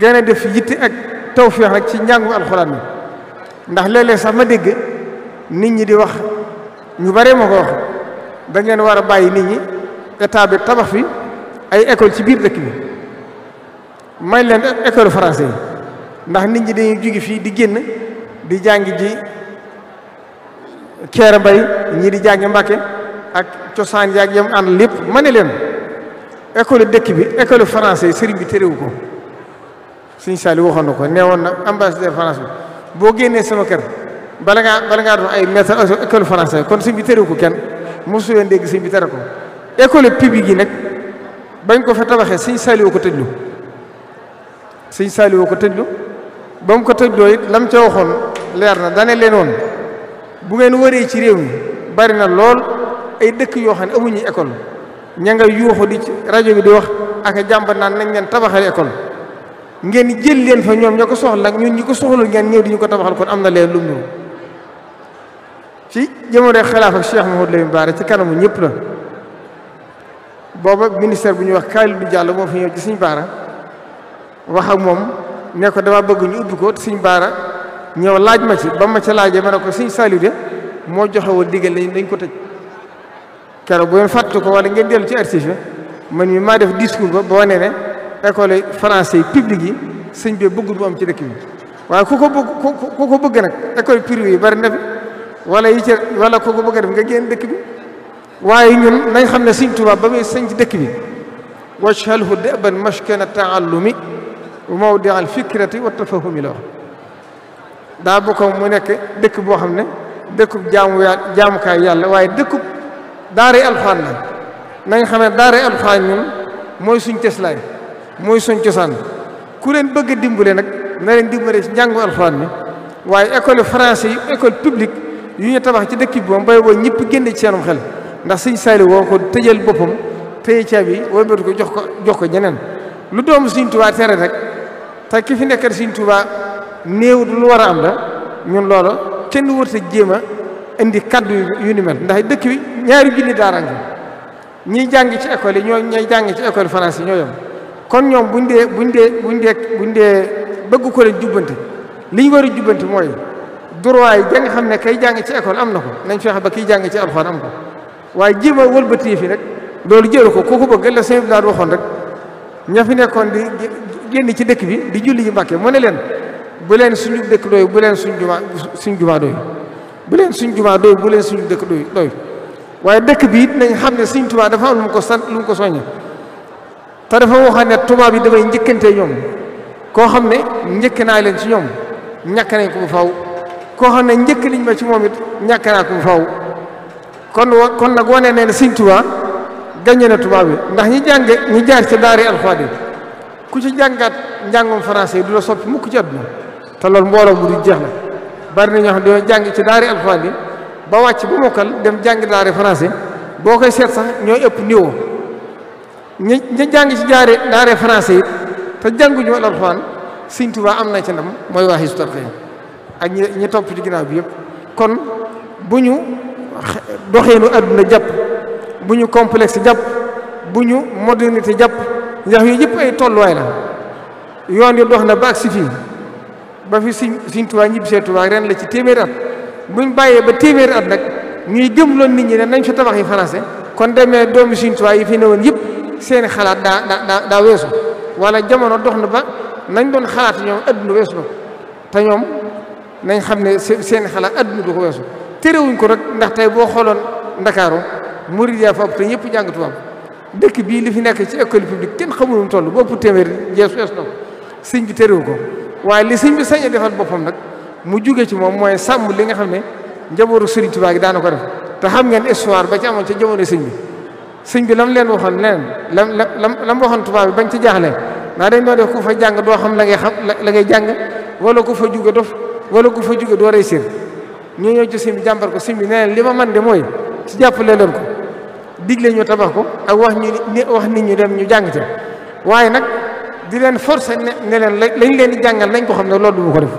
gën a def yitte ak tawfeex rek ci njàngu alxuraan mi ndax léeg-léeg sax ma dégg nit ñi di wax ñu bare ma ko wax da ngeen war a bàyyi nit ñi état bi tabax fi ay école ci biir dëkk bi may leen école français yi ndax nit ñi dañuy jóge fii di génn di jàngi ji Kéré Mbay ñii di jàngi Mbàkke ak cosaan yaag yam ànd lépp ma ne leen école dëkk bi école français yi sëriñ bi téréwu ko Sëñ Saliou waxoon na ko nee woon na ambassadeur France bi boo génnee sama kër bala ngaa doon ay maître école français kon sëñ bi téréwu ko kenn mosu leen dégg sëñ bi tere ko école publique yi nag bañ ko fa tabaxee Sëñ Saliou ko tëjlu Sëñ Saliou ko tëjlu ba mu ko tëjloo it lam ca waxoon leer na dane leen woon bu ngeen wëree ci réew mi bari na lool ay dëkk yoo xam ne amuñu école ña nga yuuxu di ci rajo bi di wax ak jàmbat naan nañ leen tabaxal école ngeen jël leen fa ñoom ña ko soxla ak ñun ñi ko soxlul ngeen ñëw di ñu ko tabaxal kon am na leen lu mu ci jamono xilaaf ak Cheikh Mouhamadou Lamine Bara ci kanamu ñëpp la booba ministère bu ñuy wax Kalidou Diallo moo fi ñëw ci Sëñ Bara wax ak moom ne ko dama bëgg ñu ubbi ko Sëñ Bara ñëw laaj ma ci ba ma ca laajee ma ne ko Sëñ Saliou de moo joxe woon digal dañ ko tëj keroog bu ngeen fàtte ko wala ngeen dellu ci archive man mi maa def discours ba boo nee ne école français publique yi sëñ bi bëggul mu am ci dëkk bi waaye ku ko bëgg nag école privée yi bari na fi wala yi ci wala ku ko bëgg a def nga génn dëkk bi waaye ñun nañ xam ne Sëñ Tuubaa ba muy sëñ ci dëkk bi waj'alhu da'ban maskana ta'allumi wa mawdi'a al-fikrati wa tafahumi la wax daa bokk mu nekk dëkk boo xam ne dëkkub jaamukaay yàlla waaye dëkkub daaray alxuraan la nañ xam ne daaray alxuraan ñun mooy suñ teslaay mooy suñ cosaan ku leen bëgg a dimbale nag na leen dimbale ci njàngu alxuraan mi waaye école français yi école publique yu ñu tabax ci dëkk bi moom bay boo ñëpp génne ci seenum xel ndax Sëñ Saliou woo ko tëjal boppam téye caabi wëlbati ko jox ko ñeneen lu doomu Sëñ Tuubaa tere rek te ki fi nekkal Sëñ Tuubaa néew lu war a am la ñun loolu kenn wërta jéem a indi kaddu yu ni mel ndax dëkk bi ñaari junni daara ngi ñiy jàng ci école yi ñooy jàng ci école français ñoo yem kon ñoom buñ dee bëgg ko leen jubbante li ñu war a jubbante mooy droit yi ja nga xam ne kay jàng ci école am na ko nañ fexe ba kiy jàng ci alxuraan am ko waaye jéem a wëlbati fi rek loolu jëlu ko ku ko bëgg la sëñ bi daal waxoon rek ña fi nekkoon di génn ci dëkk bi di julli ji Mbàkke mu ne leen bu leen suñu dëkk doy bu leen suñ jumaa doy bu leen suñ jumaa doy bu leen suñu dëkk doy waaye dëkk bi it nañ xam ne Sëñ Tuubaa dafa am lu mu ko sant lu mu ko soññe te dafa waxoon ne tubaab yi damay njëkkante ñoom koo xam ne njëkk naa leen ci ñoom ñàkk nañ ko bu faw koo xam ne njëkk liñ ma ci moom it ñàkk naa ko bu faw kon nag wane ne Sëñ Tuubaa gañe na tubaab yi ndax ñi jaar ci daari alxuraan ku ci jàngaat njàngum français yi du la soppi mukk ci àdduna te loolu mbooloo bu du jeex la bari na ñoo xam ne dañoo jàng ci daari alxuraan yi ba wàcc ba mokkal dem jàng daari français boo koy seet sax ñooy ëpp niveau ñi jàng ci daari français yi te jànguñu alxuraan Sëñ Tuubaa am na ci ndam mooy waa Hizbut Tarqiyyah ak ñi topp ci ginnaaw bi yëpp kon bu ñu doxeenu àdduna jàpp bu ñu complexe jàpp bu ñu modernité jàpp ndax yooyu yëpp ay tolluwaay la yoon yi dox na ba ak si fii ba fi Sëñ Tuubaa ñibbisee Tuubaa ren la ci téeméeri at buñ bàyyee ba téeméeri at nag ñuy gëmloon nit ñi ne nañ fi tabax yi français kon demee doomi Sëñ Tuubaa yi fi newoon yëpp seeni xalaat daa weesu wala jamono dox na ba nañ doon xalaat ñoom adduna weesu na te ñoom nañ xam ne seeni xalaat adduna du ko weesu terewuñ ko rek ndax tey boo xooloon Ndakaaru murid yaa fa ëpp te ñëpp jàng tubaab dëkk bii li fi nekk ci école publique kenn xamul nu mu toll bu ëpp téeméeri jeesu weesu na ko sëñ bi terewu ko waaye li sëñ bi sañ a defal boppam nag mu jóge ci moom mooy sàmm li nga xam ne njabootu Sëriñ Tuubaa gi daana ko def te xam ngeen histoire ba ci amoon ca jamono sëñ bi lam leen waxoon leneen lam waxoon tubaab bi bañ ci jaaxlee naa dañ doon def ku fa jàng doo xam la ngay jàng wala ku fa jóge dof wala ku fa jóge doo réussir ñoo ñëw ci sëñ bi jàmbar ko sëñ bi nee li ma man de mooy ci jàppale leen ko digle ñu tabax ko ak wax nit ñu dem ñu jàng ca waaye nag di leen forcer ne leen lañ leen di jàngal nañ ko xam ne loolu du mu ko def